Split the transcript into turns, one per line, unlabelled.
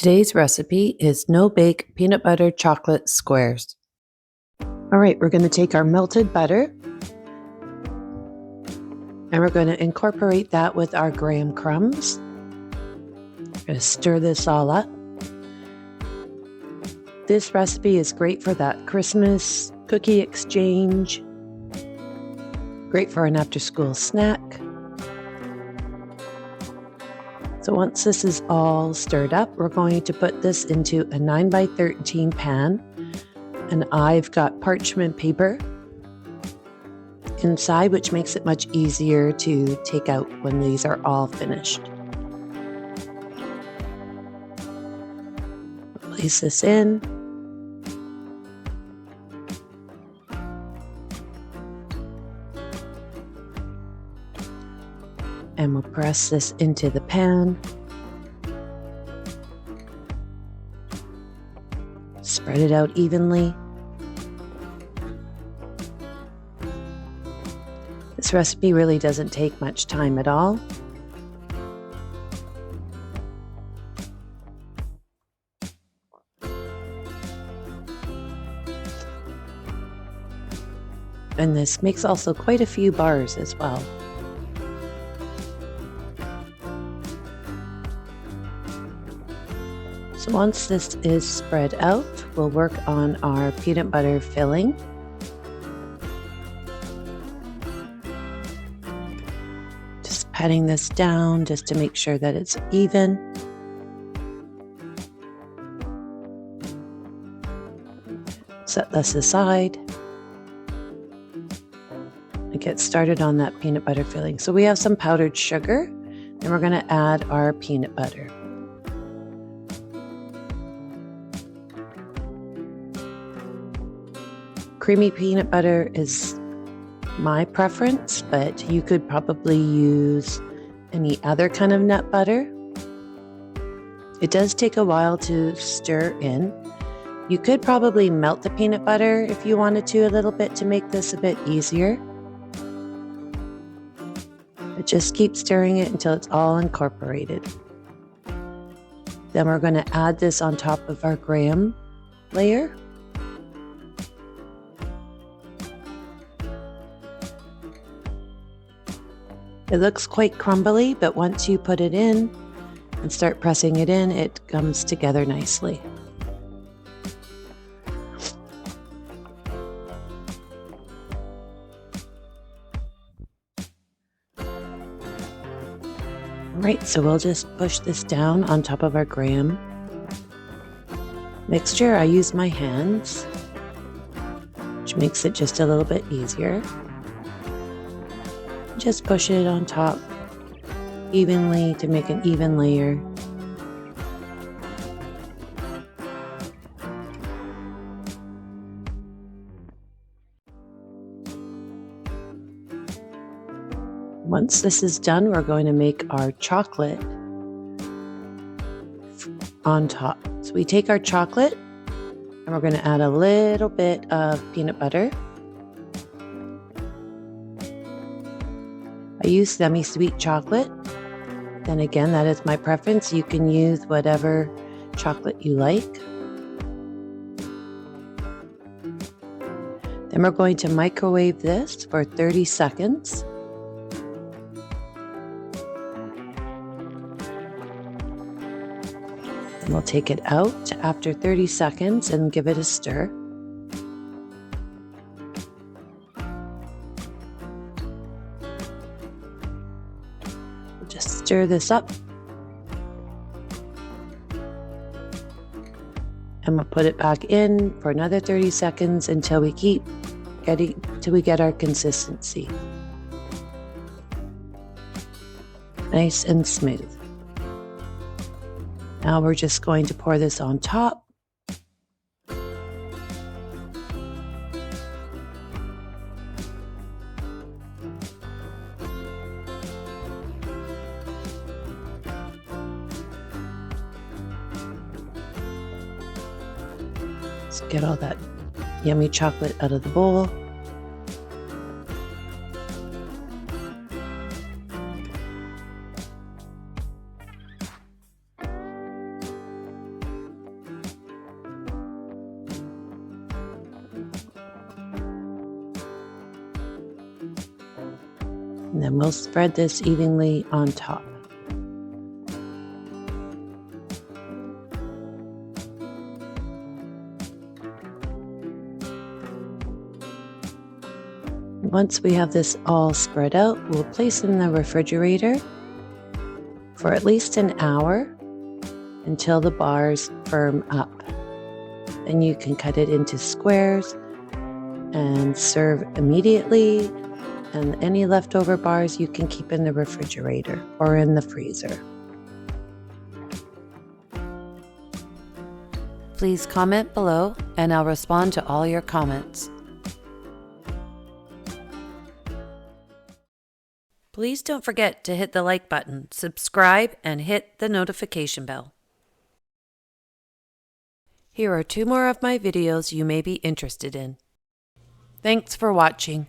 Today's recipe is no-bake peanut butter chocolate squares. All right, we're going to take our melted butter and we're going to incorporate that with our graham crumbs. We're going to stir this all up. This recipe is great for that Christmas cookie exchange, great for an after-school snack. So once this is all stirred up, we're going to put this into a 9x13 pan. And I've got parchment paper inside, which makes it much easier to take out when these are all finished. Place this in. And we'll press this into the pan. Spread it out evenly. This recipe really doesn't take much time at all. And this makes also quite a few bars as well. So once this is spread out, we'll work on our peanut butter filling. Just patting this down just to make sure that it's even. Set this aside and get started on that peanut butter filling. So we have some powdered sugar and we're going to add our peanut butter. Creamy peanut butter is my preference, but you could probably use any other kind of nut butter. It does take a while to stir in. You could probably melt the peanut butter if you wanted to a little bit to make this a bit easier. But just keep stirring it until it's all incorporated. Then we're going to add this on top of our graham layer. It looks quite crumbly, but once you put it in and start pressing it in, it comes together nicely. Alright, so we'll just push this down on top of our graham mixture. I use my hands, which makes it just a little bit easier. Just push it on top evenly to make an even layer. Once this is done, we're going to make our chocolate on top. So we take our chocolate and we're going to add a little bit of peanut butter. I use semi-sweet chocolate. Then again, that is my preference. You can use whatever chocolate you like. Then we're going to microwave this for 30 seconds. And we'll take it out after 30 seconds and give it a stir. Just stir this up. And we'll put it back in for another 30 seconds until we get our consistency. Nice and smooth. Now we're just going to pour this on top. Let's get all that yummy chocolate out of the bowl. And then we'll spread this evenly on top. Once we have this all spread out, we'll place it in the refrigerator for at least an hour until the bars firm up. Then you can cut it into squares and serve immediately, and any leftover bars you can keep in the refrigerator or in the freezer. Please comment below and I'll respond to all your comments. Please don't forget to hit the like button, subscribe, and hit the notification bell. Here are 2 more of my videos you may be interested in. Thanks for watching.